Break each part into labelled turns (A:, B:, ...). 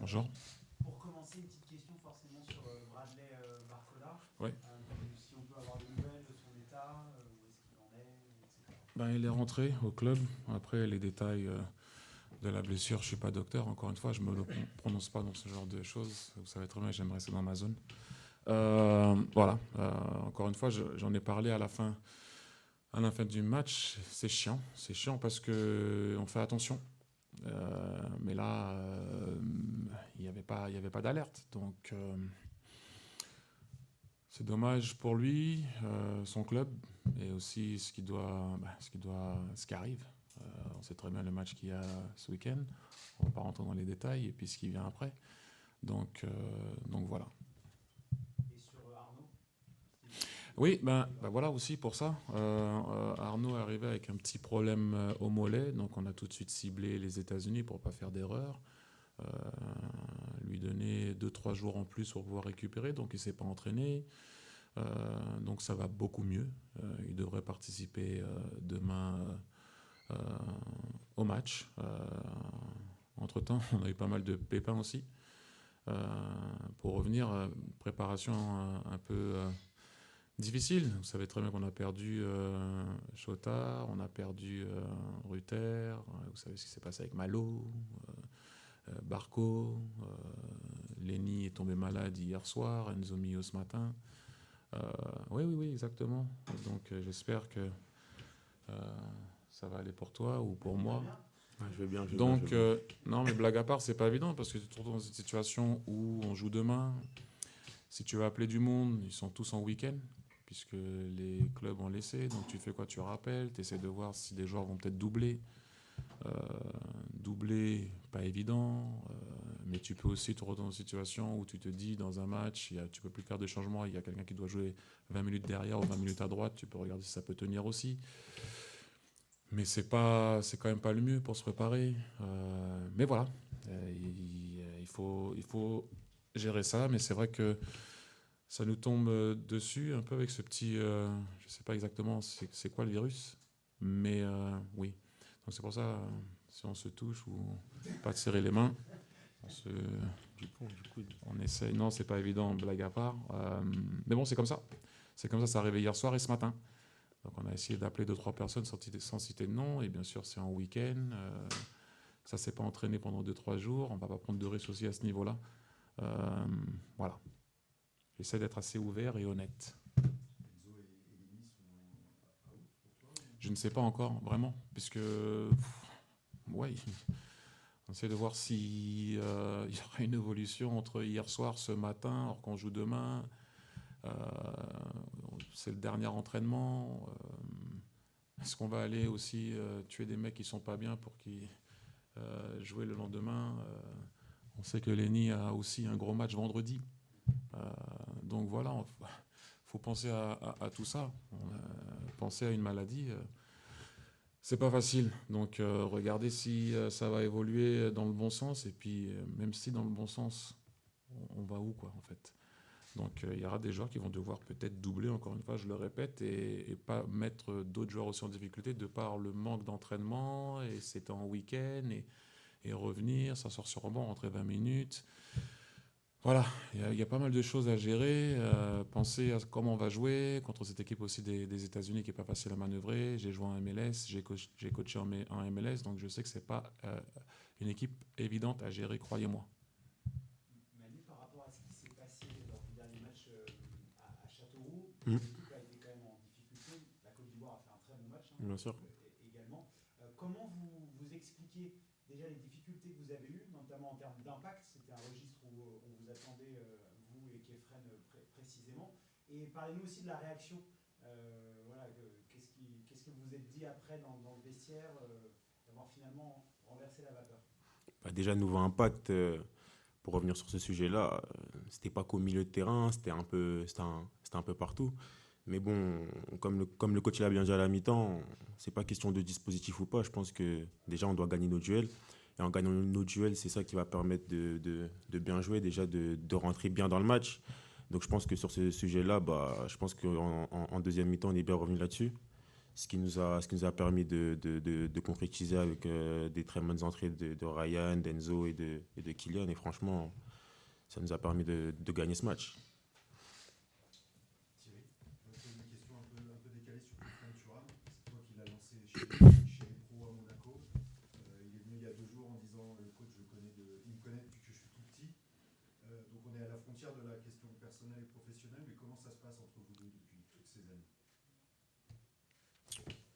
A: Bonjour.
B: Pour commencer, une petite question forcément sur Bradley Barcola.
A: Oui.
B: Si on peut avoir des nouvelles de son état, où est-ce qu'il en est, etc.
A: Ben, il est rentré au club. Après, les détails de la blessure, je ne suis pas docteur. Encore une fois, je ne me le prononce pas dans ce genre de choses. Vous savez très bien, j'aime rester dans ma zone. Voilà. Encore une fois, j'en ai parlé à la fin du match. C'est chiant. C'est chiant parce qu'on fait attention. Mais là, il n'y avait pas d'alerte. Donc, c'est dommage pour lui, son club, et aussi ce qui arrive. On sait très bien le match qu'il y a ce week-end. On ne va pas rentrer dans les détails, et puis ce qui vient après. Donc voilà.
B: Et sur Arnaud.
A: Oui, ben voilà aussi pour ça. Arnaud est arrivé avec un petit problème au mollet, donc on a tout de suite ciblé les États-Unis pour ne pas faire d'erreur. Lui donner 2-3 jours en plus pour pouvoir récupérer, donc il ne s'est pas entraîné. Donc ça va beaucoup mieux. Il devrait participer demain au match. Entre-temps, on a eu pas mal de pépins aussi. Pour revenir, préparation un peu difficile. Vous savez très bien qu'on a perdu Chotard, on a perdu Ruther, vous savez ce qui s'est passé avec Malo, Barco, Lenny est tombé malade hier soir, Enzo Mio ce matin. Oui, exactement. Donc j'espère que euh, ça va aller pour toi ou pour moi.
C: Ouais, je vais bien, je vais bien, je
A: Donc,
C: vais bien.
A: non, mais blague à part, c'est pas évident parce que tu te retrouves dans une situation où on joue demain. Si tu veux appeler du monde, ils sont tous en week-end puisque les clubs ont laissé. Donc, tu fais quoi? Tu rappelles, tu essaies de voir si des joueurs vont peut-être doubler. Euh, Doubler, pas évident. Mais tu peux aussi te retrouver dans une situation où tu te dis, dans un match, tu peux plus faire de changement. Il y a quelqu'un qui doit jouer 20 minutes derrière ou 20 minutes à droite. Tu peux regarder si ça peut tenir aussi. Mais c'est quand même pas le mieux pour se préparer. Mais voilà, il faut gérer ça. Mais c'est vrai que ça nous tombe dessus un peu avec ce petit, je sais pas exactement c'est quoi le virus, mais oui. Donc c'est pour ça, si on se touche ou pas de serrer les mains, on se,
C: Du coup,
A: on essaye. Non, c'est pas évident, blague à part. Mais bon, c'est comme ça. C'est comme ça. Ça arrivé hier soir et ce matin. Donc on a essayé d'appeler 2-3 personnes sans citer de nom, et bien sûr c'est en week-end, ça s'est pas entraîné pendant 2-3 jours, on va pas prendre de risques aussi à ce niveau-là. Euh, voilà, j'essaie d'être assez ouvert et honnête.
B: Enzo et Lenny sont out pour toi
A: Je ne sais pas encore, vraiment, puisque, ouais, on essaie de voir s'il y aura une évolution entre hier soir, ce matin, alors qu'on joue demain. Euh, c'est le dernier entraînement. Est-ce qu'on va aller aussi tuer des mecs qui sont pas bien pour qu'ils jouent le lendemain? On sait que Lenny a aussi un gros match vendredi. Euh, donc voilà, faut penser à tout ça. Penser à une maladie, c'est pas facile. Donc regardez si ça va évoluer dans le bon sens. Et puis même si dans le bon sens, on va où quoi en fait? Donc il y aura des joueurs qui vont devoir peut-être doubler, encore une fois, je le répète, et pas mettre d'autres joueurs aussi en difficulté de par le manque d'entraînement, et c'était en week-end, et revenir, ça sort sur rebond, rentrer 20 minutes. Voilà, il y a pas mal de choses à gérer. Penser à comment on va jouer contre cette équipe aussi des États-Unis qui n'est pas facile à manœuvrer. J'ai joué en MLS, j'ai coaché en MLS, donc je sais que c'est pas une équipe évidente à gérer, croyez-moi.
B: Manu, par rapport à ce qui s'est passé lors du dernier match à Châteauroux,
C: Hmm.
B: l'équipe a été quand même en difficulté. La Côte d'Ivoire a fait un très bon match
C: Bien sûr.
B: également. Comment vous expliquez déjà les difficultés que vous avez eues, notamment en termes d'impact? C'était un registre où on vous attendait, vous et Kefren précisément. Et parlez-nous aussi de la réaction. Voilà, qu'est-ce que vous vous êtes dit après dans le vestiaire d'avoir finalement renversé la vapeur?
C: Bah, déjà, nouveau impact, pour revenir sur ce sujet-là, c'était pas qu'au milieu de terrain, c'était un peu partout. Mais bon, comme le coach l'a bien dit à la mi-temps, c'est pas question de dispositif ou pas. Je pense que déjà, on doit gagner nos duels. Et en gagnant nos duels, c'est ça qui va permettre de bien jouer, déjà de rentrer bien dans le match. Donc je pense que sur ce sujet-là, bah, je pense qu'en en deuxième mi-temps, on est bien revenu là-dessus. ce qui nous a permis de concrétiser avec des très bonnes entrées de Ryan, d'Enzo et de Kylian. Et franchement, ça nous a permis de gagner ce match.
D: Thierry, je vais te poser une question un peu décalée sur Kefren Turam. C'est toi qui l'as lancé chez les pros à Monaco. Il est venu il y a 2 jours en disant le coach, il me connaît depuis que je suis tout petit. Donc on est à la frontière de la question personnelle et professionnelle, mais comment ça se passe entre vous deux depuis toutes ces années?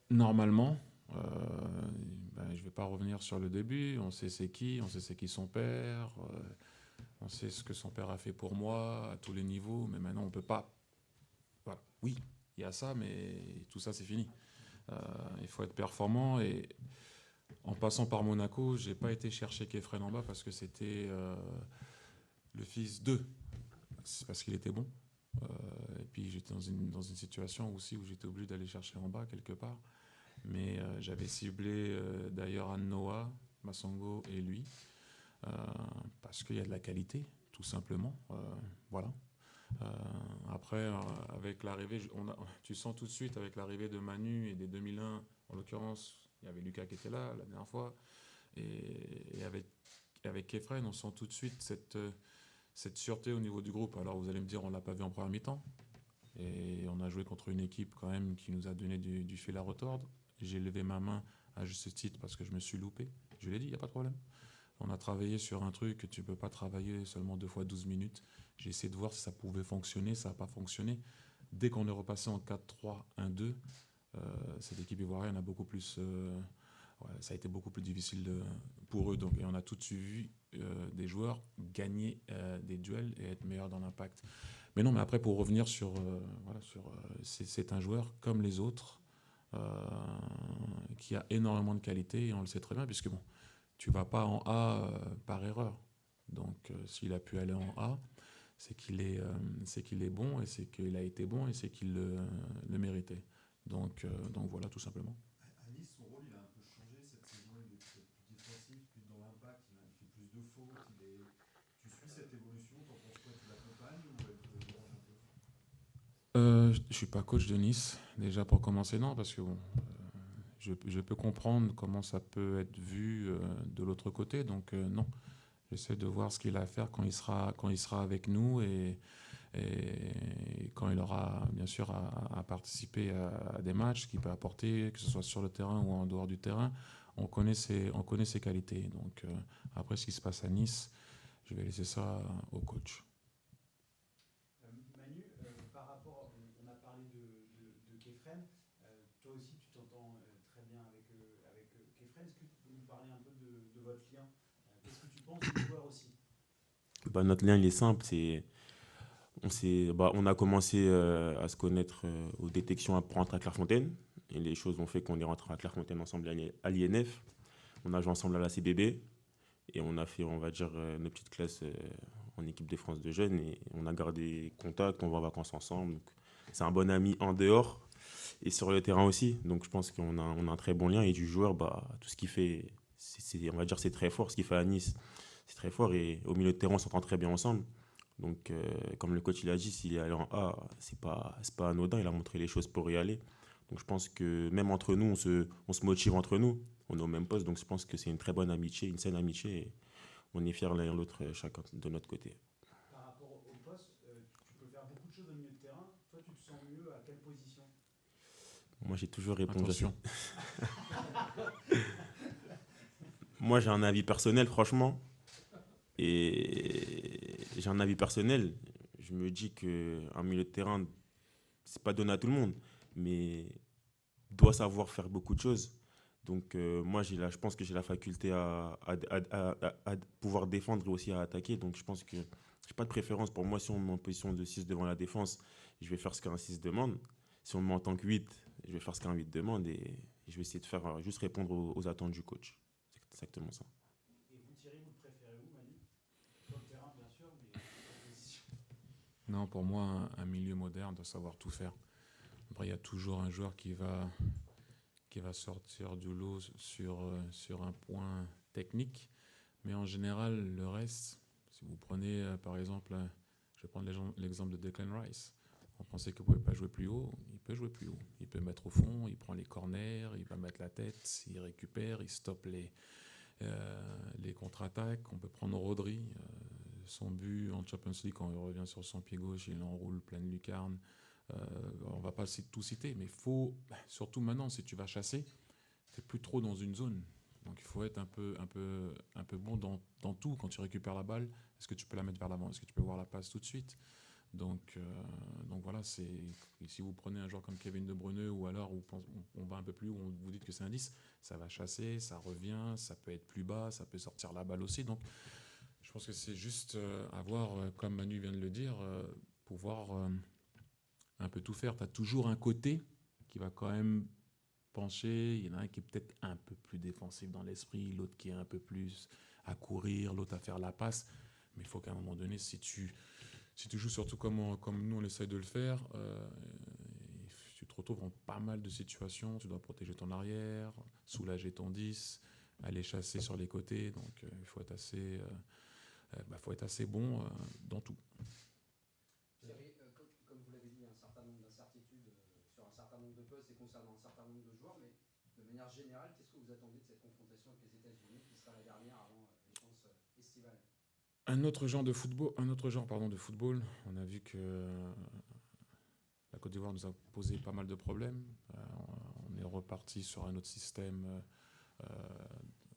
A: Normalement, je ne vais pas revenir sur le début. On sait c'est qui, on sait c'est qui son père, on sait ce que son père a fait pour moi à tous les niveaux, mais maintenant on ne peut pas. Voilà. Oui, il y a ça, mais tout ça c'est fini. Il faut être performant et en passant par Monaco, j'ai pas été chercher Kefren en bas parce que c'était le fils d'eux. C'est parce qu'il était bon. Et puis j'étais dans une situation aussi où j'étais obligé d'aller chercher en bas quelque part. Mais j'avais ciblé d'ailleurs Noah, Massongo et lui. Parce qu'il y a de la qualité, tout simplement. Voilà. Après, avec l'arrivée, tu sens tout de suite avec l'arrivée de Manu et des 2001, en l'occurrence, il y avait Lucas qui était là la dernière fois, et avec Kefren, on sent tout de suite cette sûreté au niveau du groupe. Alors vous allez me dire, on ne l'a pas vu en première mi-temps, et on a joué contre une équipe quand même qui nous a donné du fil à retordre. J'ai levé ma main à juste titre parce que je me suis loupé. Je l'ai dit, il n'y a pas de problème. On a travaillé sur un truc que tu ne peux pas travailler seulement 2 fois 12 minutes. J'ai essayé de voir si ça pouvait fonctionner, ça n'a pas fonctionné. Dès qu'on est repassé en 4-3-1-2, cette équipe ivoirienne a beaucoup plus, ça a été beaucoup plus difficile pour eux. Donc, et on a tout de suite vu des joueurs gagner des duels et être meilleurs dans l'impact. Mais non, mais après, pour revenir c'est un joueur comme les autres qui a énormément de qualité et on le sait très bien, puisque bon, tu ne vas pas en A par erreur. Donc, s'il a pu aller en A, c'est qu'il est bon et c'est qu'il a été bon et c'est qu'il le méritait. Donc voilà, tout simplement.
D: À Nice, son rôle, il a un peu changé cette saison. Il est peut-être plus défensif, plus dans l'impact. Il fait plus de fautes. Tu suis cette évolution? T'en penses quoi? Tu l'accompagnes ou elle te dérange un peu?
A: Je ne suis pas coach de Nice, déjà pour commencer, non, parce que bon, je peux comprendre comment ça peut être vu de l'autre côté, donc non. J'essaie de voir ce qu'il a à faire quand il sera avec nous et quand il aura bien sûr à participer à des matchs qu'il peut apporter, que ce soit sur le terrain ou en dehors du terrain. On connaît ses qualités. Donc après ce qui se passe à Nice, je vais laisser ça au coach.
B: Manu, par rapport, on a parlé de Kefren. Toi aussi, tu t'entends très bien avec Kefren. Est-ce que tu peux nous parler un peu de votre lien? Qu'est-ce que tu penses du joueur aussi?
C: Notre lien, il est simple. On a commencé à se connaître aux détections pour rentrer à Clairefontaine. Et les choses ont fait qu'on est rentré à Clairefontaine ensemble à l'INF. On a joué ensemble à la CBB. Et on a fait, on va dire, nos petites classes en équipe de France de jeunes. Et on a gardé contact, on va en vacances ensemble. Donc, c'est un bon ami en dehors et sur le terrain aussi. Donc je pense qu'on a un très bon lien. Et du joueur, tout ce qu'il fait, on va dire, c'est très fort. Ce qu'il fait à Nice, c'est très fort. Et au milieu de terrain, on s'entend très bien ensemble. Donc, comme le coach il a dit, s'il est allé en A, c'est pas anodin. Il a montré les choses pour y aller. Donc, je pense que même entre nous, on se motive entre nous. On est au même poste. Donc, je pense que c'est une très bonne amitié, une saine amitié. Et on est fiers l'un et l'autre, chacun de notre côté.
B: Par rapport au poste, tu peux faire beaucoup de choses au milieu de terrain. Toi, tu te sens mieux à quelle position?
C: Moi, j'ai toujours répondu à ça.
A: Attention.
C: Moi, j'ai un avis personnel, franchement. Et j'ai un avis personnel. Je me dis qu'un milieu de terrain, c'est pas donné à tout le monde, mais doit savoir faire beaucoup de choses. Donc, moi, je pense que j'ai la faculté à pouvoir défendre et aussi à attaquer. Donc, je pense que je n'ai pas de préférence. Pour moi, si on me met en position de 6 devant la défense, je vais faire ce qu'un 6 demande. Si on me met en tant que 8, je vais faire ce qu'un 8 demande et je vais essayer de faire juste répondre aux attentes du coach. C'est exactement ça.
B: Et vous, Thierry, vous le préférez où, Manu? Sur le terrain, bien sûr, mais quelle position?
A: Non, pour moi, un milieu moderne doit savoir tout faire. Après, il y a toujours un joueur qui va sortir du lot sur un point technique. Mais en général, le reste, si vous prenez par exemple, je vais prendre l'exemple de Declan Rice. On pensait qu'il ne pouvait pas jouer plus haut. Il peut jouer plus haut. Il peut mettre au fond, il prend les corners, il va mettre la tête, il récupère, il stoppe les contre-attaques. On peut prendre Rodri. Son but en Champions League, quand il revient sur son pied gauche, il enroule pleine lucarne. On ne va pas tout citer, mais il faut, surtout maintenant, si tu vas chasser, tu n'es plus trop dans une zone. Donc il faut être un peu bon dans tout. Quand tu récupères la balle, est-ce que tu peux la mettre vers l'avant? Est-ce que tu peux voir la passe tout de suite? Donc voilà, si vous prenez un joueur comme Kevin De Bruyne ou alors on va un peu plus haut, vous dites que c'est un 10, ça va chasser, ça revient, ça peut être plus bas, ça peut sortir la balle aussi. Donc je pense que c'est juste avoir, comme Manu vient de le dire, pouvoir un peu tout faire. Tu as toujours un côté qui va quand même pencher. Il y en a un qui est peut-être un peu plus défensif dans l'esprit, l'autre qui est un peu plus à courir, l'autre à faire la passe. Mais il faut qu'à un moment donné, si tu joues surtout comme nous on essaye de le faire, tu te retrouves en pas mal de situations. Tu dois protéger ton arrière, soulager ton 10, aller chasser sur les côtés. Donc il faut être assez bon dans tout.
E: Thierry, comme vous l'avez dit, il y a un certain nombre d'incertitudes sur un certain nombre de postes et concernant un certain nombre de joueurs, mais de manière générale, qu'est-ce que vous attendez de cette confrontation avec les États-Unis, qui sera la dernière avant l'échéance estivale?
A: Un autre genre de football. On a vu que la Côte d'Ivoire nous a posé pas mal de problèmes. On est reparti sur un autre système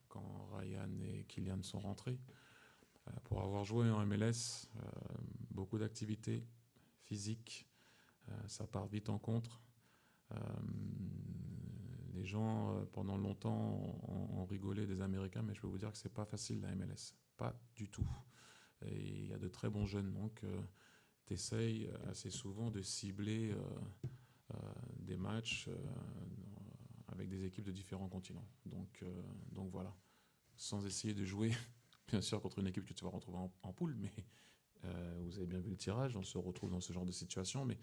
A: quand Ryan et Kylian sont rentrés. Pour avoir joué en MLS, beaucoup d'activités physiques, ça part vite en contre. Les gens, pendant longtemps, ont rigolé des Américains, mais je peux vous dire que c'est pas facile la MLS. Pas du tout. Et il y a de très bons jeunes, donc tu essayes assez souvent de cibler des matchs avec des équipes de différents continents. Donc voilà, sans essayer de jouer, bien sûr, contre une équipe que tu vas retrouver en poule, mais vous avez bien vu le tirage, on se retrouve dans ce genre de situation, mais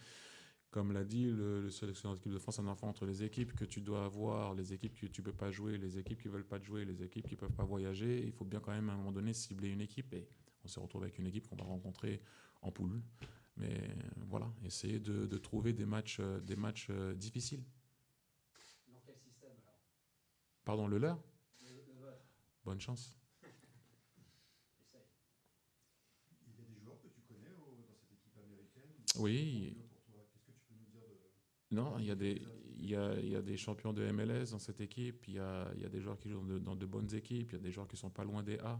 A: comme l'a dit le sélectionneur de l'équipe de France, un enfant entre les équipes que tu dois avoir, les équipes que tu ne peux pas jouer, les équipes qui ne veulent pas te jouer, les équipes qui ne peuvent pas voyager, il faut bien quand même à un moment donné cibler une équipe, et on se retrouve avec une équipe qu'on va rencontrer en poule. Mais voilà, essayer de trouver des matchs difficiles.
E: Dans quel système alors?
A: Pardon, le leur?
E: Le vôtre.
A: Bonne chance.
E: Essaye.
D: Il y a des joueurs que tu connais dans cette équipe américaine?
A: Oui.
D: Pour toi, qu'est-ce que tu peux nous dire de...
A: Non, il y a des champions de MLS dans cette équipe, il y a des joueurs qui jouent dans de bonnes équipes, il y a des joueurs qui sont pas loin des A.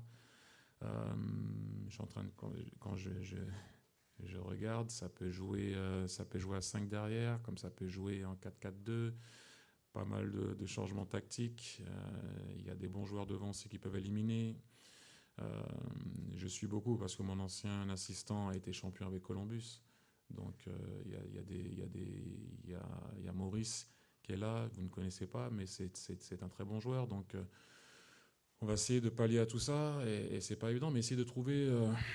A: Je suis en train de, quand je regarde, ça peut jouer à 5 derrière, comme ça peut jouer en 4-4-2, pas mal de changements tactiques. Il y a des bons joueurs devant aussi qui peuvent éliminer. Je suis beaucoup parce que mon ancien assistant a été champion avec Columbus. Donc il y a Maurice qui est là, vous ne connaissez pas, mais c'est un très bon joueur. Donc on va essayer de pallier à tout ça, et c'est pas évident, mais essayer de trouver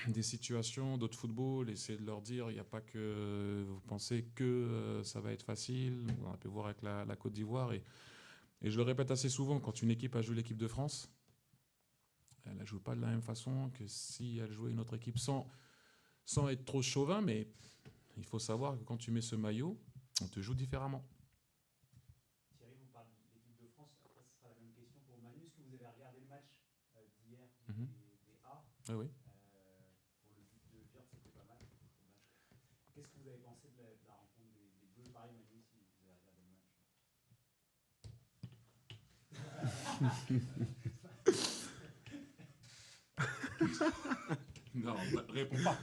A: des situations d'autres football, essayer de leur dire, il n'y a pas que vous pensez que ça va être facile. On a pu voir avec la Côte d'Ivoire, et je le répète assez souvent, quand une équipe a joué l'équipe de France, elle ne joue pas de la même façon que si elle jouait une autre équipe, sans être trop chauvin, mais il faut savoir que quand tu mets ce maillot, on te joue différemment.
B: Thierry, vous parlez de l'équipe de France. Après, ce sera la même question pour Manu. Est-ce que vous avez regardé le match d'hier des A?
A: Ah oui.
B: Pour le but de Wirtz, c'était pas mal. Qu'est-ce que vous avez pensé de la rencontre des Bleus? Pareil, Manu, si vous avez regardé le match.
A: Non, réponds pas.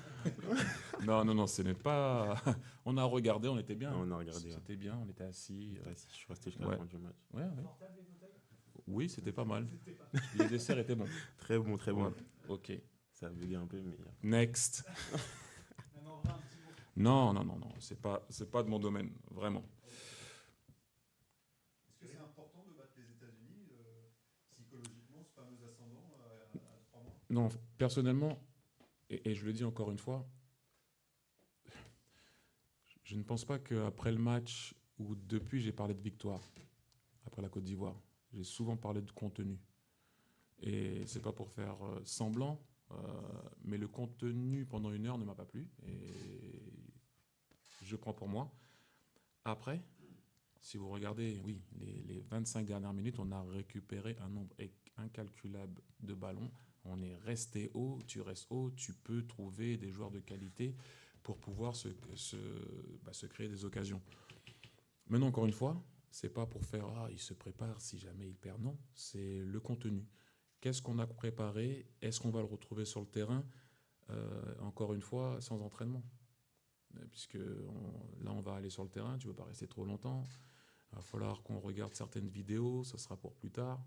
A: Non, ce n'est pas. On a regardé, on était bien.
C: On a regardé.
A: C'était bien, on était assis.
C: Je suis resté jusqu'à la fin du match.
A: Ouais.
B: Confortable les fauteuils?
A: Oui, c'était pas mal. Les desserts étaient bons.
C: Très bon, très bon.
A: Ouais. Ok.
C: Ça a bugué un peu, mais...
A: Next.
B: Même en vrai, un petit mot.
A: Non. C'est pas de mon domaine, vraiment.
D: Est-ce que c'est important de battre les États-Unis psychologiquement, ce fameux ascendant à 3 mois?
A: Non, personnellement, et je le dis encore une fois, je ne pense pas qu'après le match, ou depuis, j'ai parlé de victoire, après la Côte d'Ivoire. J'ai souvent parlé de contenu. Et c'est pas pour faire semblant, mais le contenu pendant 1 heure ne m'a pas plu. Et je prends pour moi. Après, si vous regardez, oui, les 25 dernières minutes, on a récupéré un nombre incalculable de ballons. On est resté haut, tu restes haut, tu peux trouver des joueurs de qualité pour pouvoir se créer des occasions. Maintenant, encore une fois, c'est pas pour faire ah, il se prépare si jamais il perd. Non, c'est le contenu. Qu'est-ce qu'on a préparé? Est-ce qu'on va le retrouver sur le terrain? Encore une fois, sans entraînement. Puisque là, on va aller sur le terrain, tu ne veux pas rester trop longtemps. Il va falloir qu'on regarde certaines vidéos, ça sera pour plus tard.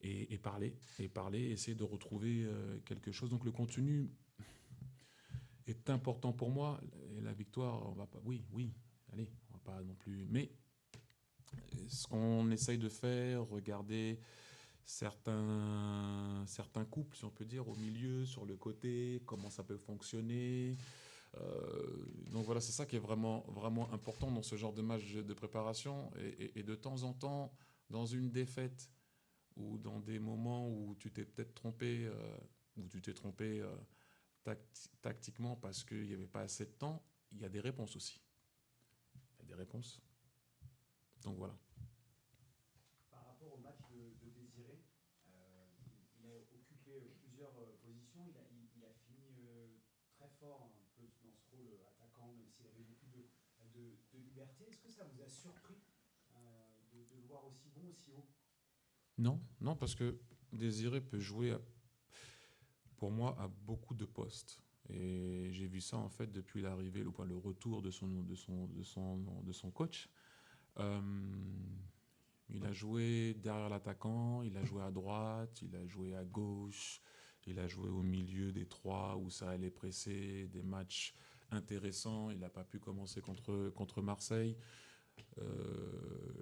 A: Et parler, essayer de retrouver quelque chose. Donc le contenu est important pour moi. Et la victoire, on va pas. Oui, oui, allez, on va pas non plus. Mais ce qu'on essaye de faire, regarder certains couples, si on peut dire, au milieu, sur le côté, comment ça peut fonctionner. Donc voilà, c'est ça qui est vraiment, vraiment important dans ce genre de match de préparation. Et de temps en temps, dans une défaite ou dans des moments où tu t'es peut-être trompé, où tu t'es trompé tactiquement parce qu'il n'y avait pas assez de temps, il y a des réponses aussi. Il y a des réponses. Donc voilà.
B: Par rapport au match de Désiré, il a occupé plusieurs positions. Il a fini très fort un peu dans ce rôle attaquant, même s'il avait beaucoup de liberté. Est-ce que ça vous a surpris de le voir aussi bon, aussi haut?
A: Non, non, parce que Désiré peut jouer, pour moi, à beaucoup de postes. Et j'ai vu ça en fait depuis l'arrivée, le retour de son coach. Euh, il a joué derrière l'attaquant, il a joué à droite, il a joué à gauche, il a joué au milieu des trois où ça allait presser, des matchs intéressants. Il n'a pas pu commencer contre Marseille.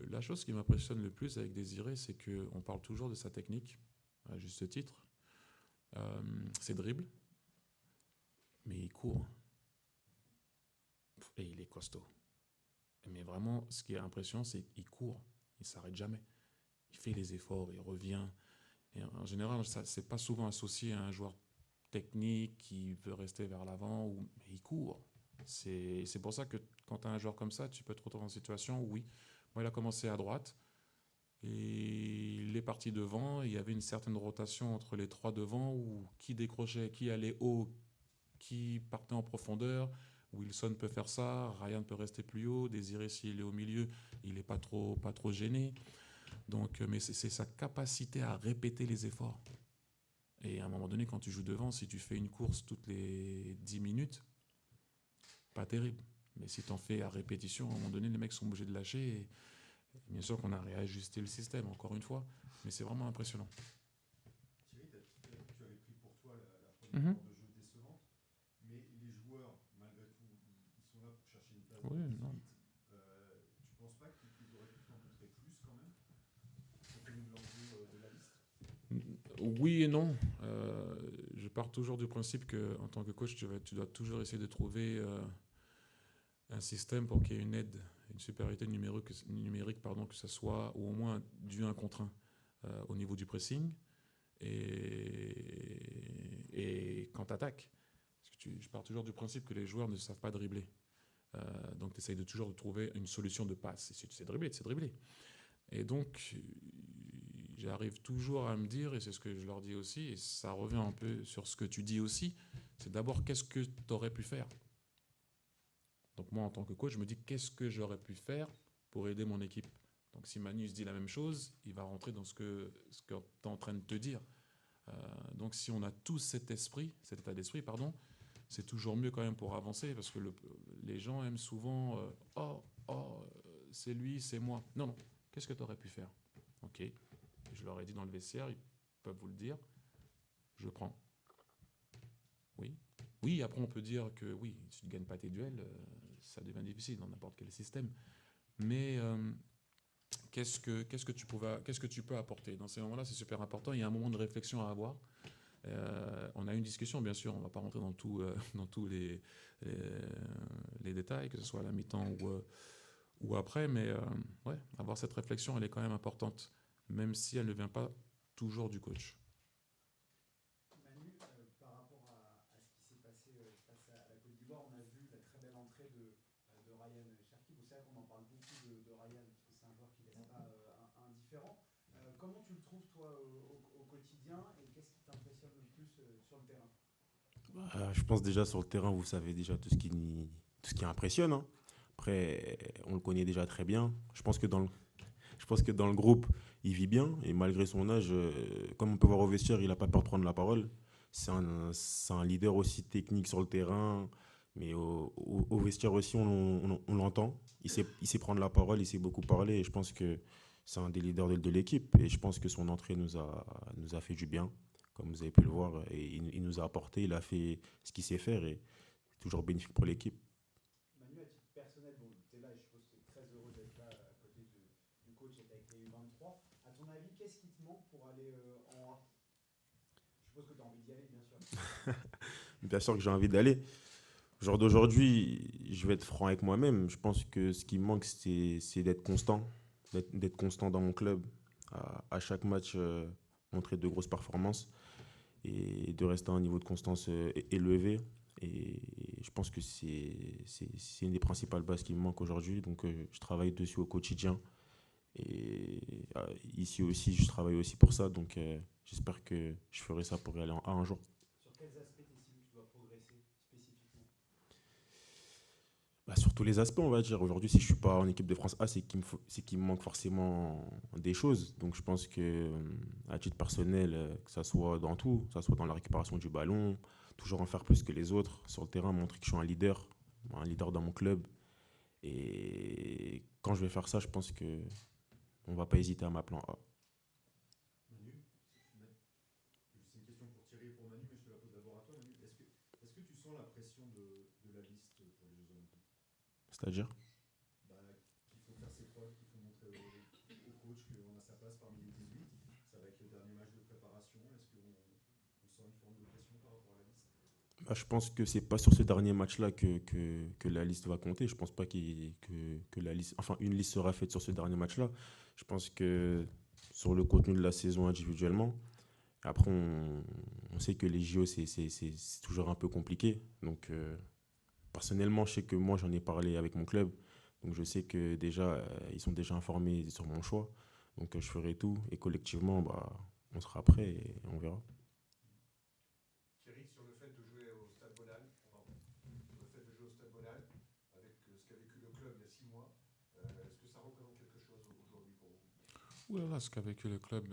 A: La chose qui m'impressionne le plus avec Désiré, c'est qu'on parle toujours de sa technique, à juste titre. Ses dribbles, mais il court. Et il est costaud. Mais vraiment, ce qui est impressionnant, c'est qu'il court. Il ne s'arrête jamais. Il fait les efforts, il revient. Et en général, ça c'est pas souvent associé à un joueur technique qui veut rester vers l'avant, mais il court. C'est pour ça que quand tu as un joueur comme ça, tu peux te retrouver en situation où, oui, moi, il a commencé à droite, et il est parti devant. Il y avait une certaine rotation entre les trois devant, où qui décrochait, qui allait haut, qui partait en profondeur. Wilson peut faire ça, Ryan peut rester plus haut, Désiré s'il est au milieu, il n'est pas trop gêné. Donc, mais c'est sa capacité à répéter les efforts. Et à un moment donné, quand tu joues devant, si tu fais une course toutes les 10 minutes, pas terrible. Mais si tu en fais à répétition, à un moment donné, les mecs sont obligés de lâcher. Et bien sûr qu'on a réajusté le système, encore une fois, mais c'est vraiment impressionnant.
D: Thierry, tu avais pris pour toi la première
A: Mhm.
D: heure de jeu décevante, mais les joueurs, malgré tout, ils sont là pour chercher une place
A: Oui,
D: de
A: non.
D: limite. Tu ne penses pas qu'ils auraient pu t'en montrer plus quand même, compte tenu de l'enjeu de la liste?
A: Oui et non. Je pars toujours du principe que, en tant que coach, tu dois toujours essayer de trouver un système pour qu'il y ait une aide, une supériorité numérique, pardon, que ce soit ou au moins du 1 contre 1 au niveau du pressing et quand tu attaques. Je pars toujours du principe que les joueurs ne savent pas dribbler. Donc tu essayes toujours de trouver une solution de passe. Et si tu sais dribbler, tu sais dribbler. Et donc, j'arrive toujours à me dire, et c'est ce que je leur dis aussi, et ça revient un peu sur ce que tu dis aussi, c'est d'abord qu'est-ce que tu aurais pu faire. Donc moi, en tant que coach, je me dis qu'est-ce que j'aurais pu faire pour aider mon équipe. Donc si Manu se dit la même chose, il va rentrer dans ce que tu es en train de te dire. Donc si on a tous cet état d'esprit, pardon, c'est toujours mieux quand même pour avancer, parce que les gens aiment souvent c'est lui, c'est moi. Non, non. Qu'est-ce que tu aurais pu faire? Ok. Je leur ai dit dans le vestiaire, ils peuvent vous le dire. Je prends. Oui. Oui, après on peut dire que oui, si tu ne gagnes pas tes duels, ça devient difficile dans n'importe quel système. Mais qu'est-ce que tu peux apporter? Dans ces moments-là, c'est super important. Il y a un moment de réflexion à avoir. On a une discussion, bien sûr, on ne va pas rentrer dans tous les détails, que ce soit à la mi-temps ou après, mais ouais, avoir cette réflexion, elle est quand même importante, même si elle ne vient pas toujours du coach.
B: Manu, par rapport à ce qui s'est passé face à la Côte d'Ivoire, on a vu la très belle entrée de qu'est-ce qui t'impressionne le plus sur le terrain?
C: Je pense déjà sur le terrain, vous savez déjà tout ce qui impressionne, hein. Après, on le connaît déjà très bien. Je pense que dans le groupe, il vit bien. Et malgré son âge, comme on peut voir au vestiaire, il n'a pas peur de prendre la parole. C'est un leader aussi technique sur le terrain. Mais au vestiaire aussi, on l'entend. Il sait prendre la parole, il sait beaucoup parler. Et je pense que c'est un des leaders de l'équipe. Et je pense que son entrée nous a fait du bien, comme vous avez pu le voir. Et il nous a apporté, il a fait ce qu'il sait faire. Et c'est toujours bénéfique pour l'équipe.
B: Manu, à titre personnel, bon, tu es là et je suppose que tu es très heureux d'être là à côté du coach et avec les U23. À ton avis, qu'est-ce qui te manque pour aller en A? Je suppose que tu as envie d'y aller, bien sûr.
C: Bien sûr que j'ai envie d'aller. Genre d'aujourd'hui, je vais être franc avec moi-même. Je pense que ce qui me manque, c'est d'être constant. D'être constant dans mon club. À chaque match, montrer de grosses performances et de rester à un niveau de constance élevé. Et je pense que c'est une des principales bases qui me manque aujourd'hui. Donc je travaille dessus au quotidien. Et ici aussi, je travaille aussi pour ça. Donc j'espère que je ferai ça pour y aller en A un jour.
B: Sur quels aspects t'estimes que tu dois progresser spécifiquement?
C: Bah, sur tous les aspects, on va dire. Aujourd'hui, si je suis pas en équipe de France A, c'est qu'il me manque forcément des choses. Donc, je pense que, à titre personnel, que ça soit dans tout, que ça soit dans la récupération du ballon, toujours en faire plus que les autres, sur le terrain, montrer que je suis un leader dans mon club. Et quand je vais faire ça, je pense que on va pas hésiter à m'appeler en A.
D: Manu, c'est une question pour Thierry et pour Manu, mais je te la pose d'abord à toi, Manu. Est-ce que tu sens la pression de la liste pour les Jeux Olympiques?
C: C'est-à-dire?
D: Bah, qu'il faut faire ses preuves, qu'il faut montrer au coach qu'on a sa place parmi les 18. Ça va être le dernier match de préparation. Est-ce qu'on sent une forme de pression par rapport à la liste?
C: Bah, je pense que c'est pas sur ce dernier match-là que la liste va compter. Je pense pas que la liste, enfin, une liste sera faite sur ce dernier match-là. Je pense que sur le contenu de la saison individuellement. Après, on sait que les JO, c'est toujours un peu compliqué. Donc, personnellement, je sais que moi, j'en ai parlé avec mon club. Donc, je sais que déjà, ils sont déjà informés sur mon choix. Donc, je ferai tout. Et collectivement, bah, on sera prêt et on verra.
F: Thierry, sur le fait de jouer au Stade Bonal, pardon, sur le fait de jouer au Stade Bonal, avec ce qu'a vécu le club il y a 6 mois, est-ce que ça représente quelque chose aujourd'hui pour vous?
A: Ouh là là, ce qu'a vécu le club,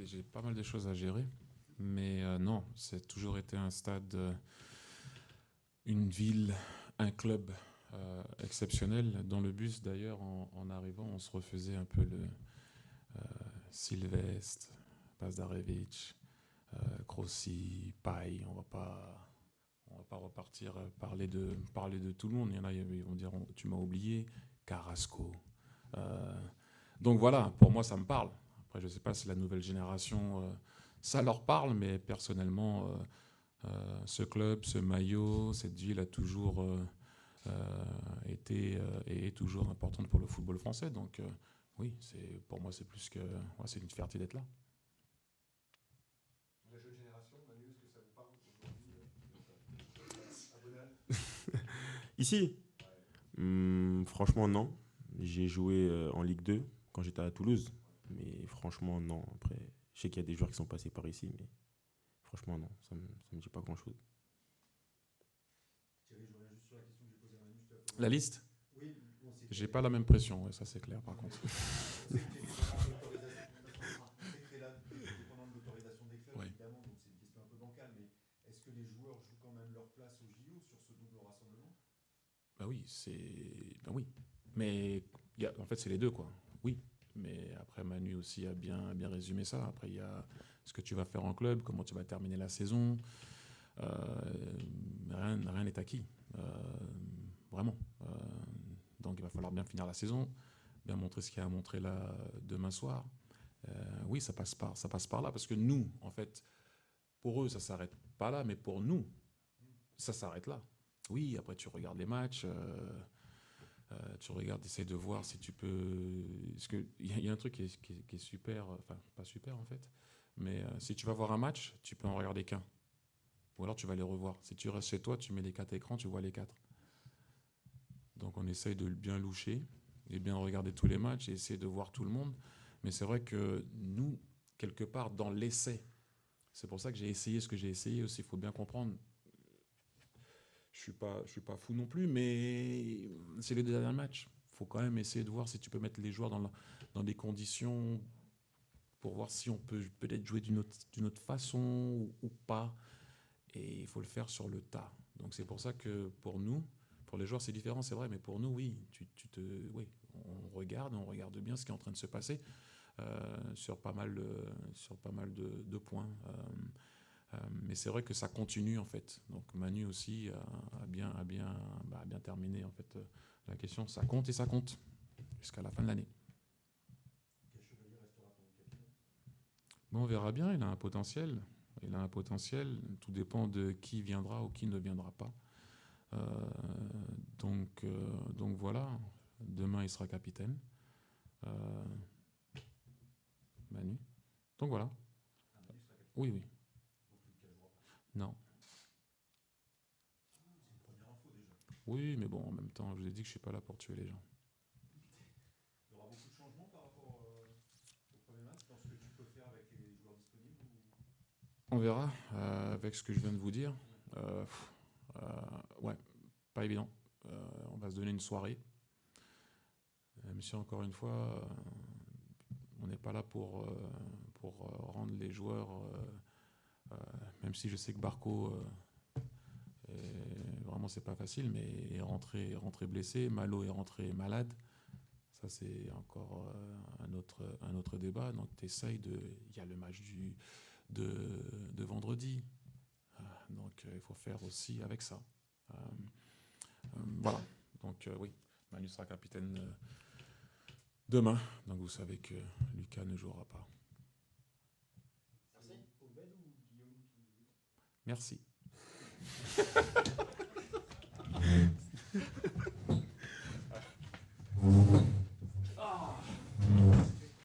A: j'ai pas mal de choses à gérer. Mais non, c'est toujours été un stade, une ville, un club exceptionnel. Dans le bus, d'ailleurs, en arrivant, on se refaisait un peu le Sylvestre, Pazdarevic, Crossi, Paille. On va pas repartir parler de tout le monde. Il y en a, ils vont dire tu m'as oublié, Carrasco. Euh, donc voilà, pour moi, ça me parle. Après, je ne sais pas si la nouvelle génération, ça leur parle, mais personnellement, ce club, ce maillot, cette ville a toujours été et est toujours importante pour le football français. Donc oui, pour moi, c'est plus que, ouais, c'est une fierté d'être là.
F: La jeune génération, Manu, est-ce que ça vous parle aujourd'hui à Bonal?
C: Ici,
F: Ouais.
C: franchement, non. J'ai joué en Ligue 2 quand j'étais à Toulouse. Mais franchement, non. Après, je sais qu'il y a des joueurs qui sont passés par ici, mais franchement, non. Ça me dit pas grand-chose.
D: Thierry, je reviens juste sur la question que j'ai posée à Manu. Je te la pose
A: La liste,
D: Oui, bon, c'est
A: j'ai pas la même pression, ouais, ça c'est clair par contre.
D: On sait que tu es dépendant de l'autorisation. On sait que tu es là, dépendant de l'autorisation des clubs,
A: Ouais.
D: évidemment, donc c'est une question un peu bancale, mais est-ce que les joueurs jouent quand même leur place au JO sur ce double rassemblement?
A: Bah oui, bah oui. Mais en fait, c'est les deux, quoi. Oui. Mais après, Manu aussi a bien résumé ça. Après, il y a ce que tu vas faire en club, comment tu vas terminer la saison. Rien n'est acquis. Vraiment. Donc, il va falloir bien finir la saison, bien montrer ce qu'il y a à montrer là demain soir. Oui, ça passe par là. Parce que nous, en fait, pour eux, ça s'arrête pas là, mais pour nous, ça s'arrête là. Oui, après, tu regardes les matchs. Tu regardes, essaies de voir si tu peux. Parce qu'il y a un truc qui est super, enfin, pas super en fait, mais si tu vas voir un match, tu peux en regarder qu'un. Ou alors tu vas les revoir. Si tu restes chez toi, tu mets les 4 écrans, tu vois les 4. Donc on essaye de bien loucher et bien regarder tous les matchs et essayer de voir tout le monde. Mais c'est vrai que nous, quelque part dans l'essai. C'est pour ça que j'ai essayé ce que j'ai essayé aussi. Il faut bien comprendre. Je suis pas fou non plus, mais c'est les deux derniers matchs. Il faut quand même essayer de voir si tu peux mettre les joueurs dans des conditions pour voir si on peut peut-être jouer d'une autre façon ou pas. Et il faut le faire sur le tas. Donc c'est pour ça que pour nous, pour les joueurs c'est différent, c'est vrai, mais pour nous, oui, oui, on regarde bien ce qui est en train de se passer sur pas mal de points. Mais c'est vrai que ça continue en fait. Donc Manu aussi a bien terminé en fait la question. Ça compte et ça compte jusqu'à la fin de l'année.
D: Quel chevalier restera ton capitaine?
A: Bon, on verra bien. Il a un potentiel. Il a un potentiel. Tout dépend de qui viendra ou qui ne viendra pas. Euh, donc voilà. Demain, il sera capitaine. Euh, Manu. Donc voilà.
D: Ah, Manu sera capitaine.
A: Oui, oui.
D: Donc plus de 4 jours après.
A: Non.
D: C'est une première info déjà.
A: Oui, mais bon, en même temps, je vous ai dit que je suis pas là pour tuer les gens.
D: Il y aura beaucoup de changements par rapport au premier match dans ce que tu peux faire avec les joueurs disponibles ou...
A: On verra avec ce que je viens de vous dire. Ouais, pas évident. On va se donner une soirée. Même si encore une fois, on n'est pas là pour rendre les joueurs, même si je sais que Barco, vraiment c'est pas facile, mais est rentré blessé, Malo est rentré malade. Ça c'est encore un autre débat. Donc il y a le match de vendredi. Donc il faut faire aussi avec ça. Voilà. Donc oui, Manu sera capitaine demain. Donc vous savez que Lucas ne jouera pas.
B: Merci. Obed ou Guillaume qui...
A: Merci.